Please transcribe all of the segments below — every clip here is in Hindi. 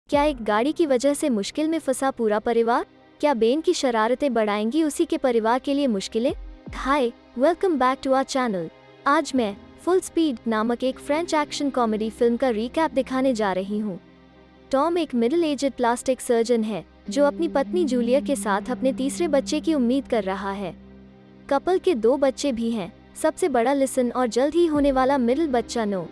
क्या एक गाड़ी की वजह से मुश्किल में फंसा पूरा परिवार? क्या बेन की शरारतें बढ़ाएंगी उसी के परिवार के लिए मुश्किलें? Hi, welcome back to our channel. आज मैं फुल स्पीड नामक एक फ्रेंच एक्शन कॉमेडी फिल्म का रिकैप दिखाने जा रही हूँ। टॉम एक मिडिल एज्ड प्लास्टिक सर्जन है जो अपनी पत्नी जूलिया के साथ अपने तीसरे बच्चे की उम्मीद कर रहा है। कपल के 2 बच्चे भी हैं, सबसे बड़ा लिसन और जल्द ही होने वाला मिडिल बच्चा नो।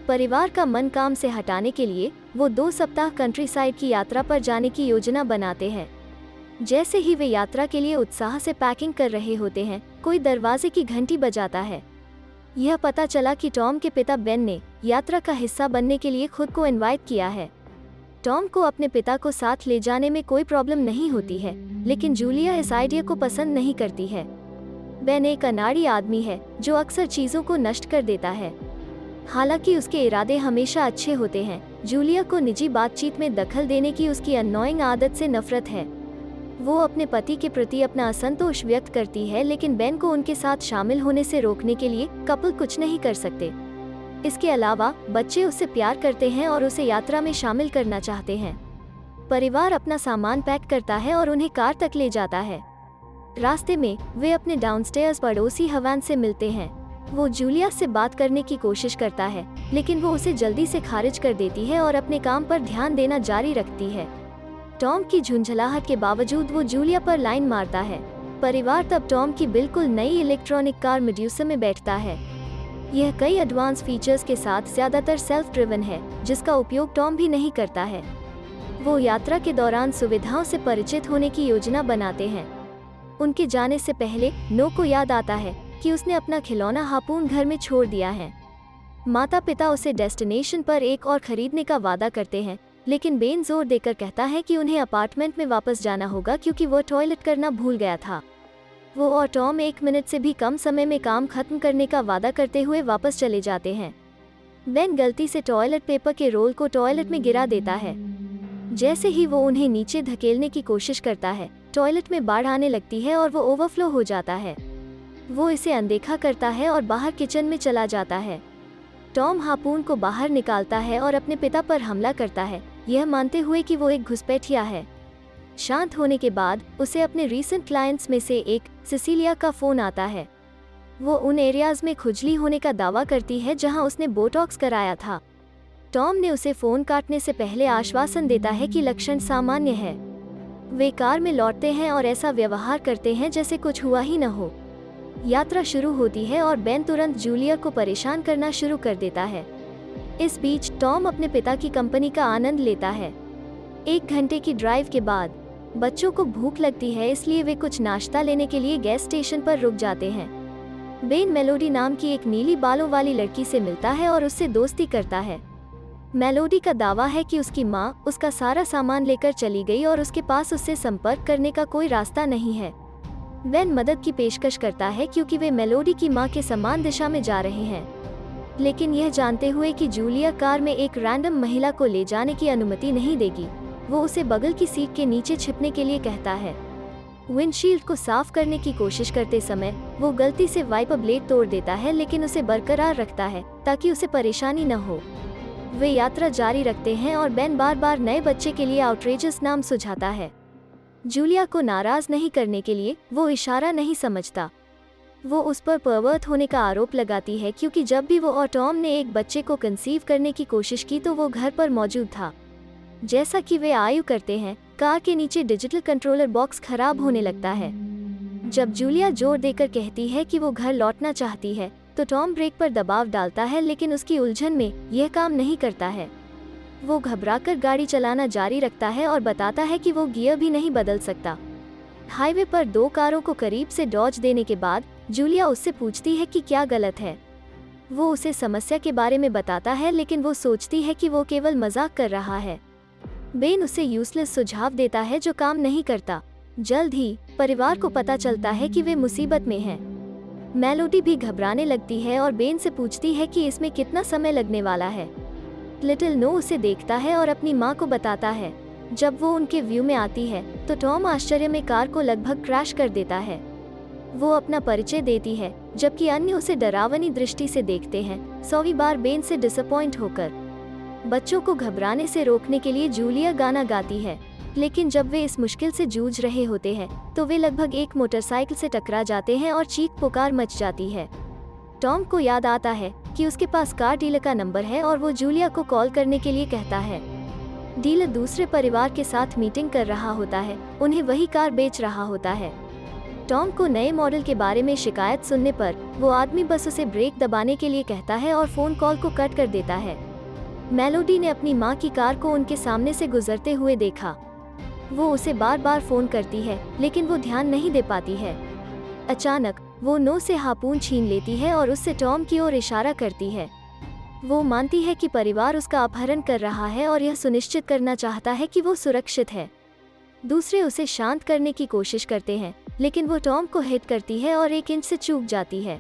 परिवार का मन काम से हटाने के लिए वो 2 सप्ताह कंट्री साइड की यात्रा पर जाने की योजना बनाते हैं। जैसे ही वे यात्रा के लिए उत्साह से पैकिंग कर रहे होते हैं, कोई दरवाजे की घंटी बजाता है। यह पता चला कि टॉम के पिता बेन ने यात्रा का हिस्सा बनने के लिए खुद को इनवाइट किया है। टॉम को अपने पिता को साथ ले जाने में कोई प्रॉब्लम नहीं होती है, लेकिन जूलिया इस आइडिया को पसंद नहीं करती है। बेन एक अनाड़ी आदमी है जो अक्सर चीजों को नष्ट कर देता है। हालांकि उसके इरादे हमेशा अच्छे होते हैं, जूलिया को निजी बातचीत में दखल देने की उसकी अननोइंग आदत से नफरत है। वो अपने पति के प्रति अपना असंतोष व्यक्त करती है, लेकिन बेन को उनके साथ शामिल होने से रोकने के लिए कपल कुछ नहीं कर सकते। इसके अलावा बच्चे उससे प्यार करते हैं और उसे यात्रा में शामिल करना चाहते हैं। परिवार अपना सामान पैक करता है और उन्हें कार तक ले जाता है। रास्ते में वे अपने डाउनस्टेयर्स पड़ोसी हवान से मिलते हैं। वो जूलिया से बात करने की कोशिश करता है, लेकिन वो उसे जल्दी से खारिज कर देती है और अपने काम पर ध्यान देना जारी रखती है। टॉम की झुंझलाहट के बावजूद वो जूलिया पर लाइन मारता है। परिवार तब टॉम की बिल्कुल नई इलेक्ट्रॉनिक कार मेड्यूसा में बैठता है। यह कई एडवांस फीचर्स के साथ ज्यादातर सेल्फ ड्रिवन है, जिसका उपयोग टॉम भी नहीं करता है। वो यात्रा के दौरान सुविधाओं से परिचित होने की योजना बनाते हैं। उनके जाने से पहले नो को याद आता है कि उसने अपना खिलौना हार्पून घर में छोड़ दिया है। माता पिता उसे डेस्टिनेशन पर एक और खरीदने का वादा करते हैं, लेकिन बेन जोर देकर कहता है कि उन्हें अपार्टमेंट में वापस जाना होगा क्योंकि वो टॉयलेट करना भूल गया था। वो और टॉम 1 मिनट से भी कम समय में काम खत्म करने का वादा करते हुए वापस चले जाते हैं। बेन गलती से टॉयलेट पेपर के रोल को टॉयलेट में गिरा देता है। जैसे ही वो उन्हें नीचे धकेलने की कोशिश करता है, टॉयलेट में बाढ़ आने लगती है और वो ओवरफ्लो हो जाता है। वो इसे अनदेखा करता है और बाहर किचन में चला जाता है। टॉम हार्पून को बाहर निकालता है और अपने पिता पर हमला करता है, यह मानते हुए कि वो एक घुसपैठिया है। शांत होने के बाद उसे अपने रीसेंट क्लाइंट्स में से एक सिसिलिया का फोन आता है। वो उन एरियाज में खुजली होने का दावा करती है जहां उसने बोटॉक्स कराया था। टॉम ने उसे फोन काटने से पहले आश्वासन देता है कि लक्षण सामान्य है। वे कार में लौटते हैं और ऐसा व्यवहार करते हैं जैसे कुछ हुआ ही न हो। यात्रा शुरू होती है और बेन तुरंत जूलिया को परेशान करना शुरू कर देता है। इस बीच टॉम अपने पिता की कंपनी का आनंद लेता है। 1 घंटे की ड्राइव के बाद बच्चों को भूख लगती है, इसलिए वे कुछ नाश्ता लेने के लिए गैस स्टेशन पर रुक जाते हैं। बेन मेलोडी नाम की एक नीली बालों वाली लड़की से मिलता है और उससे दोस्ती करता है। मेलोडी का दावा है कि उसकी माँ उसका सारा सामान लेकर चली गई और उसके पास उससे संपर्क करने का कोई रास्ता नहीं है। बेन मदद की पेशकश करता है क्योंकि वे मेलोडी की माँ के समान दिशा में जा रहे हैं, लेकिन यह जानते हुए कि जूलिया कार में एक रैंडम महिला को ले जाने की अनुमति नहीं देगी, वो उसे बगल की सीट के नीचे छिपने के लिए कहता है। विंडशील्ड को साफ करने की कोशिश करते समय वो गलती से वाइपर ब्लेड तोड़ देता है, लेकिन उसे बरकरार रखता है ताकि उसे परेशानी न हो। वे यात्रा जारी रखते हैं और बेन बार बार नए बच्चे के लिए आउटरेजस नाम सुझाता है। जूलिया को नाराज नहीं करने के लिए वो इशारा नहीं समझता। वो उस पर परवर्ट होने का आरोप लगाती है क्योंकि जब भी वो और टॉम ने एक बच्चे को कंसीव करने की कोशिश की तो वो घर पर मौजूद था। जैसा कि वे आयु करते हैं, कार के नीचे डिजिटल कंट्रोलर बॉक्स खराब होने लगता है। जब जूलिया जोर देकर कहती है कि वो घर लौटना चाहती है, तो टॉम ब्रेक पर दबाव डालता है, लेकिन उसकी उलझन में यह काम नहीं करता है। वो घबराकर गाड़ी चलाना जारी रखता है और बताता है कि वो गियर भी नहीं बदल सकता। हाईवे पर 2 कारों को करीब से डॉज देने के बाद जूलिया उससे पूछती है कि क्या गलत है। वो उसे समस्या के बारे में बताता है, लेकिन वो सोचती है कि वो केवल मजाक कर रहा है। बेन उसे यूजलेस सुझाव देता है जो काम नहीं करता। जल्द ही परिवार को पता चलता है कि वे मुसीबत में हैं। मेलोडी भी घबराने लगती है और बेन से पूछती है कि इसमें कितना समय लगने वाला है। लिटिल नो उसे देखता है और अपनी माँ को बताता है। जब वो उनके व्यू में आती है तो टॉम आश्चर्य में कार को लगभग क्रैश कर देता है। वो अपना परिचय देती है, जबकि अन्य उसे डरावनी दृष्टि से देखते हैं, 100वीं बार बेन से डिसअपॉइंट होकर। बच्चों को घबराने से रोकने के लिए जूलिया गाना गाती है, लेकिन जब वे इस मुश्किल से जूझ रहे होते हैं तो वे लगभग एक मोटरसाइकिल से टकरा जाते हैं और चीख पुकार मच जाती है। टॉम को याद आता है कि उसके पास कार डीलर का नंबर है और वो जूलिया को कॉल करने के लिए कहता है। डीलर दूसरे परिवार के साथ मीटिंग कर रहा होता है, उन्हें वही कार बेच रहा होता है। टॉम को नए मॉडल के बारे में शिकायत सुनने पर वो आदमी बस उसे ब्रेक दबाने के लिए कहता है और फोन कॉल को कट कर देता है। मेलोडी ने अपनी माँ की कार को उनके सामने से गुजरते हुए देखा। वो उसे बार बार फोन करती है, लेकिन वो ध्यान नहीं दे पाती है। अचानक वो नो से हार्पून छीन लेती है और उससे टॉम की ओर इशारा करती है। वो मानती है कि परिवार उसका अपहरण कर रहा है और यह सुनिश्चित करना चाहता है कि वो सुरक्षित है। दूसरे उसे शांत करने की कोशिश करते हैं, लेकिन वो टॉम को हिट करती है और 1 इंच से चूक जाती है।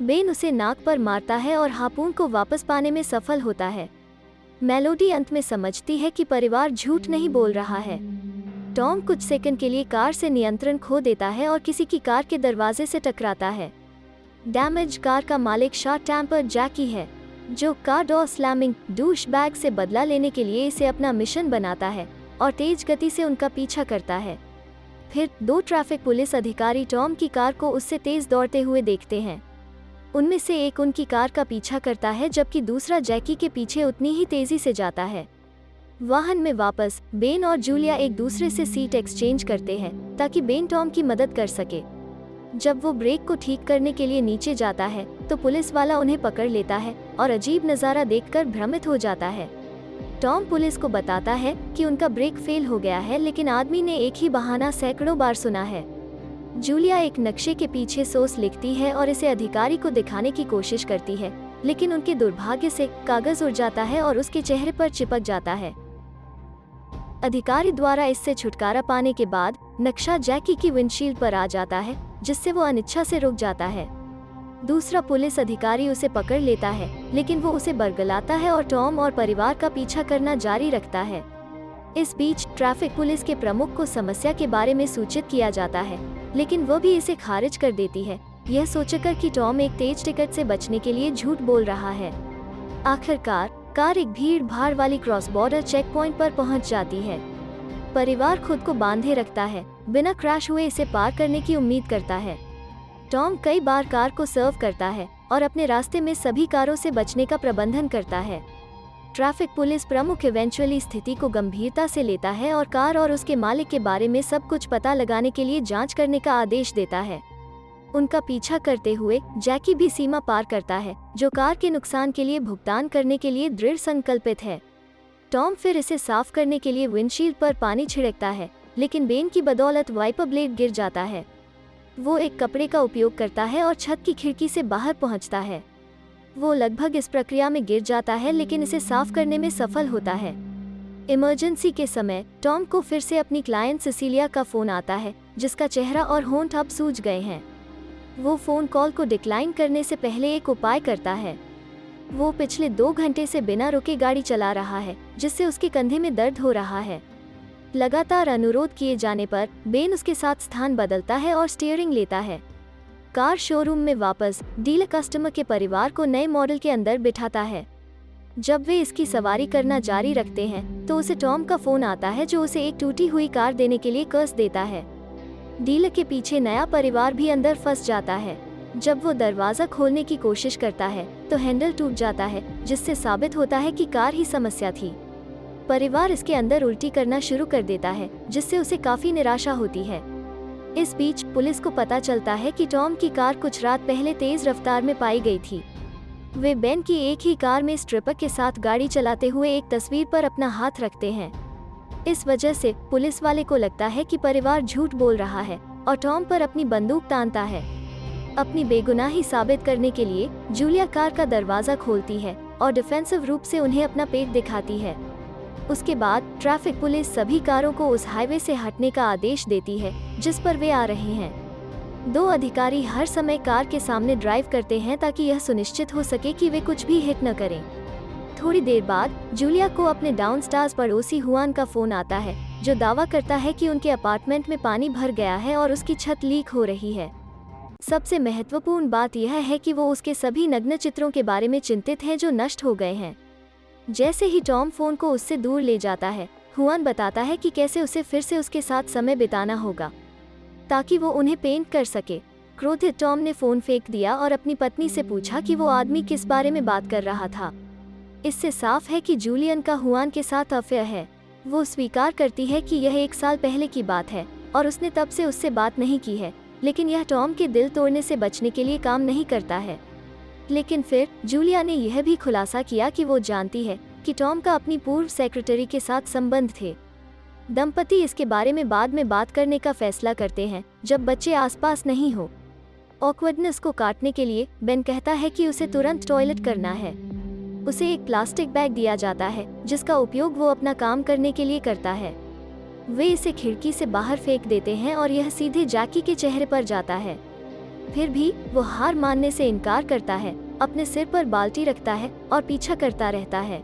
बेन उसे नाक पर मारता है और हार्पून को वापस पाने में सफल होता है। मेलोडी अंत में समझती है कि परिवार झूठ नहीं बोल रहा है। टॉम कुछ सेकंड के लिए कार से नियंत्रण खो देता है और किसी की कार के दरवाजे से टकराता है। डैमेज कार का मालिक शॉर्ट टेम्पर जैकी है, जो कार डोर स्लैमिंग डूशबैग से बदला लेने के लिए इसे अपना मिशन बनाता है और तेज गति से उनका पीछा करता है। फिर 2 ट्रैफिक पुलिस अधिकारी टॉम की कार को उससे तेज दौड़ते हुए देखते हैं। उनमें से एक उनकी कार का पीछा करता है, जबकि दूसरा जैकी के पीछे उतनी ही तेजी से जाता है। वाहन में वापस बेन और जूलिया एक दूसरे से सीट एक्सचेंज करते हैं ताकि बेन टॉम की मदद कर सके। जब वो ब्रेक को ठीक करने के लिए नीचे जाता है तो पुलिस वाला उन्हें पकड़ लेता है और अजीब नज़ारा देखकर भ्रमित हो जाता है। टॉम पुलिस को बताता है कि उनका ब्रेक फेल हो गया है, लेकिन आदमी ने एक ही बहाना सैकड़ों बार सुना है। जूलिया एक नक्शे के पीछे सोच लिखती है और इसे अधिकारी को दिखाने की कोशिश करती है, लेकिन उनके दुर्भाग्य से कागज उड़ जाता है और उसके चेहरे पर चिपक जाता है। अधिकारी द्वारा इससे छुटकारा पाने के बाद नक्शा जैकी की विंडशील्ड पर आ जाता है, जिससे वो अनिच्छा से रुक जाता है। दूसरा पुलिस अधिकारी उसे पकड़ लेता है, लेकिन वो उसे बरगलाता है और टॉम और परिवार का पीछा करना जारी रखता है। इस बीच ट्रैफिक पुलिस के प्रमुख को समस्या के बारे में सूचित किया जाता है, लेकिन वह भी इसे खारिज कर देती है, यह सोचकर कि टॉम एक तेज टिकट से बचने के लिए झूठ बोल रहा है। आखिरकार कार एक भीड़ भाड़ वाली क्रॉस बॉर्डर चेक पॉइंट पर पहुंच जाती है। परिवार खुद को बांधे रखता है, बिना क्रैश हुए इसे पार करने की उम्मीद करता है। टॉम कई बार कार को सर्व करता है और अपने रास्ते में सभी कारों से बचने का प्रबंधन करता है। ट्रैफिक पुलिस प्रमुख इवेंचुअली स्थिति को गंभीरता से लेता है और कार और उसके मालिक के बारे में सब कुछ पता लगाने के लिए जांच करने का आदेश देता है। उनका पीछा करते हुए जैकी भी सीमा पार करता है, जो कार के नुकसान के लिए भुगतान करने के लिए दृढ़ संकल्पित है। टॉम फिर इसे साफ करने के लिए विंडशील्ड पर पानी छिड़कता है, लेकिन बेन की बदौलत वाइपर ब्लेड गिर जाता है। वो एक कपड़े का उपयोग करता है और छत की खिड़की से बाहर पहुंचता है। वो लगभग इस प्रक्रिया में गिर जाता है, लेकिन इसे साफ करने में सफल होता है। इमरजेंसी के समय टॉम को फिर से अपनी क्लाइंट सिसिलिया का फोन आता है, जिसका चेहरा और होंठ अब सूज गए हैं। वो फोन कॉल को डिक्लाइन करने से पहले एक उपाय करता है। वो पिछले 2 घंटे से बिना रुके गाड़ी चला रहा है, जिससे उसके कंधे में दर्द हो रहा है। लगातार अनुरोध किए जाने पर बेन उसके साथ स्थान बदलता है और स्टीयरिंग लेता है। कार शोरूम में वापस डीलर कस्टमर के परिवार को नए मॉडल के अंदर बिठाता है। जब वे इसकी सवारी करना जारी रखते हैं तो उसे टॉम का फोन आता है, जो उसे एक टूटी हुई कार देने के लिए कर्ज देता है। डीलर के पीछे नया परिवार भी अंदर फंस जाता है। जब वो दरवाजा खोलने की कोशिश करता है तो हैंडल टूट जाता है, जिससे साबित होता है कि कार ही समस्या थी। परिवार इसके अंदर उल्टी करना शुरू कर देता है, जिससे उसे काफी निराशा होती है। इस बीच पुलिस को पता चलता है कि टॉम की कार कुछ रात पहले तेज रफ्तार में पाई गई थी। वे बेन की एक ही कार में स्ट्रिपर के साथ गाड़ी चलाते हुए एक तस्वीर पर अपना हाथ रखते हैं। इस वजह से पुलिस वाले को लगता है कि परिवार झूठ बोल रहा है और टॉम पर अपनी बंदूक तानता है। अपनी बेगुनाही साबित करने के लिए जूलिया कार का दरवाजा खोलती है और डिफेंसिव रूप से उन्हें अपना पेट दिखाती है। उसके बाद ट्रैफिक पुलिस सभी कारों को उस हाईवे से हटने का आदेश देती है जिस पर वे आ रहे हैं। 2 अधिकारी हर समय कार के सामने ड्राइव करते हैं ताकि यह सुनिश्चित हो सके कि वे कुछ भी हिट न करें। थोड़ी देर बाद जूलिया को अपने डाउनस्टार्स पड़ोसी हुआन का फोन आता है, जो दावा करता है कि उनके अपार्टमेंट में पानी भर गया है और उसकी छत लीक हो रही है। सबसे महत्वपूर्ण बात यह है कि वो उसके सभी नग्न चित्रों के बारे में चिंतित है जो नष्ट हो गए हैं। जैसे ही टॉम फोन को उससे दूर ले जाता है, हुआन बताता है कि कैसे उसे फिर से उसके साथ समय बिताना होगा ताकि वो उन्हें पेंट कर सके। क्रोधित टॉम ने फोन फेंक दिया और अपनी पत्नी से पूछा कि वो आदमी किस बारे में बात कर रहा था। इससे साफ है कि जूलियन का हुआन के साथ अफेयर है। वो स्वीकार करती है कि यह 1 साल पहले की बात है और उसने तब से उससे बात नहीं की है, लेकिन यह टॉम के दिल तोड़ने से बचने के लिए काम नहीं करता है। लेकिन फिर जूलिया ने यह भी खुलासा किया कि वो जानती है कि टॉम का अपनी पूर्व सेक्रेटरी के साथ संबंध थे। दंपति इसके बारे में बाद में बात करने का फैसला करते हैं जब बच्चे आसपास नहीं हो। ऑकवर्डनेस को काटने के लिए बेन कहता है कि उसे तुरंत टॉयलेट करना है। उसे एक प्लास्टिक बैग दिया जाता है जिसका उपयोग वो अपना काम करने के लिए करता है। वे इसे खिड़की से बाहर फेंक देते हैं और यह सीधे जैकी के चेहरे पर जाता है। फिर भी वो हार मानने से इनकार करता है, अपने सिर पर बाल्टी रखता है और पीछा करता रहता है।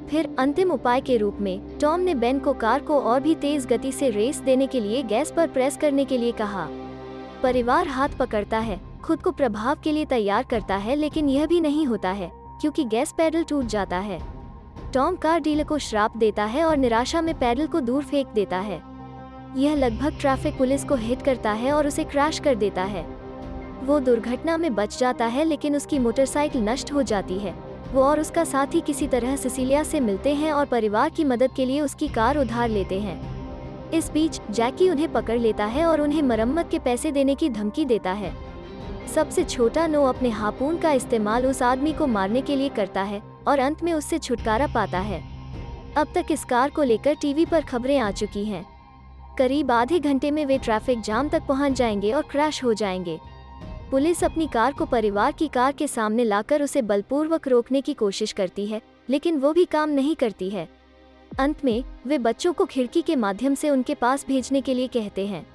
फिर अंतिम उपाय के रूप में टॉम ने बेन को कार को और भी तेज गति से रेस देने के लिए गैस पर प्रेस करने के लिए कहा। परिवार हाथ पकड़ता है, खुद को प्रभाव के लिए तैयार करता है, लेकिन यह भी नहीं होता है क्योंकि गैस पैडल टूट जाता है। टॉम कार डीलर को श्राप देता है और निराशा में पैडल को दूर फेंक देता है। यह लगभग ट्रैफिक पुलिस को हिट करता है और उसे क्रैश कर देता है। वो दुर्घटना में बच जाता है, लेकिन उसकी मोटरसाइकिल नष्ट हो जाती है। वो और उसका साथी किसी तरह सिसिलिया से मिलते हैं और परिवार की मदद के लिए उसकी कार उधार लेते हैं। इस बीच जैकी उन्हें पकड़ लेता है और उन्हें मरम्मत के पैसे देने की धमकी देता है। सबसे छोटा नो अपने हार्पून का इस्तेमाल उस आदमी को मारने के लिए करता है और अंत में उससे छुटकारा पाता है। अब तक इस कार को लेकर टीवी पर खबरें आ चुकी हैं। करीब आधे घंटे में वे ट्रैफिक जाम तक पहुंच जाएंगे और क्रैश हो जाएंगे। पुलिस अपनी कार को परिवार की कार के सामने लाकर उसे बलपूर्वक रोकने की कोशिश करती है, लेकिन वो भी काम नहीं करती है। अंत में वे बच्चों को खिड़की के माध्यम से उनके पास भेजने के लिए कहते हैं।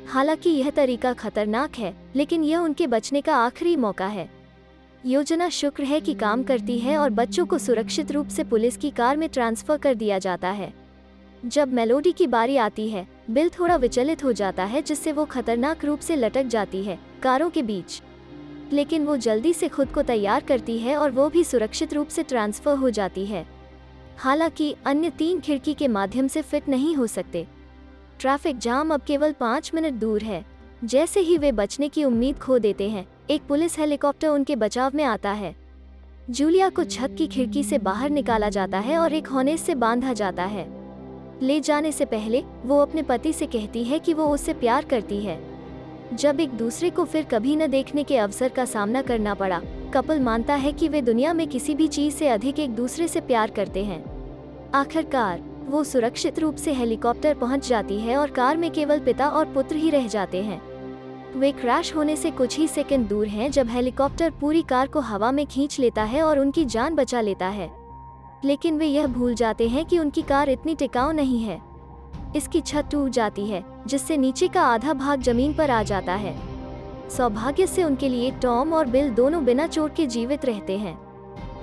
हालांकि यह तरीका खतरनाक है, लेकिन यह उनके बचने का आखिरी मौका है। योजना शुक्र है कि काम करती है और बच्चों को सुरक्षित रूप से पुलिस की कार में ट्रांसफर कर दिया जाता है। जब मेलोडी की बारी आती है, बिल थोड़ा विचलित हो जाता है, जिससे वो खतरनाक रूप से लटक जाती है कारों के बीच। लेकिन वो जल्दी से खुद को तैयार करती है और वो भी सुरक्षित रूप से ट्रांसफर हो जाती है। हालांकि अन्य 3 खिड़की के माध्यम से फिट नहीं हो सकते। ट्रैफिक जाम अब केवल 5 मिनट दूर है। जैसे ही वे बचने की उम्मीद खो देते हैं, एक पुलिस हेलीकॉप्टर उनके बचाव में आता है। जूलिया को छत की खिड़की से बाहर निकाला जाता है और एक हॉर्नेस से बांधा जाता है। ले जाने से पहले वो अपने पति से कहती है कि वो उससे प्यार करती है। जब एक दूसरे को फिर कभी न देखने के अवसर का सामना करना पड़ा, कपल मानता है कि वे दुनिया में किसी भी चीज से अधिक एक दूसरे से प्यार करते हैं। आखिरकार वो सुरक्षित रूप से हेलीकॉप्टर पहुंच जाती है और कार में केवल पिता और पुत्र ही रह जाते हैं। वे क्रैश होने से कुछ ही सेकंड दूर हैं जब हेलीकॉप्टर पूरी कार को हवा में खींच लेता है और उनकी जान बचा लेता है। लेकिन वे यह भूल जाते हैं कि उनकी कार इतनी टिकाऊ नहीं है। इसकी छत टूट जाती है, जिससे नीचे का आधा भाग जमीन पर आ जाता है। सौभाग्य से उनके लिए टॉम और बिल दोनों बिना चोट के जीवित रहते हैं।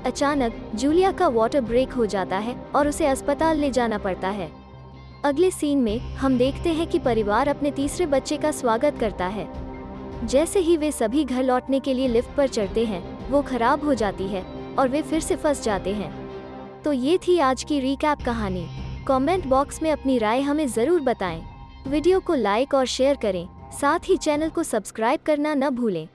अचानक जूलिया का वाटर ब्रेक हो जाता है और उसे अस्पताल ले जाना पड़ता है। अगले सीन में हम देखते हैं कि परिवार अपने तीसरे बच्चे का स्वागत करता है। जैसे ही वे सभी घर लौटने के लिए लिफ्ट पर चढ़ते हैं, वो खराब हो जाती है और वे फिर से फंस जाते हैं। तो ये थी आज की रिकैप कहानी। कमेंट बॉक्स में अपनी राय हमें ज़रूर बताएं। वीडियो को लाइक और शेयर करें, साथ ही चैनल को सब्सक्राइब करना न भूलें।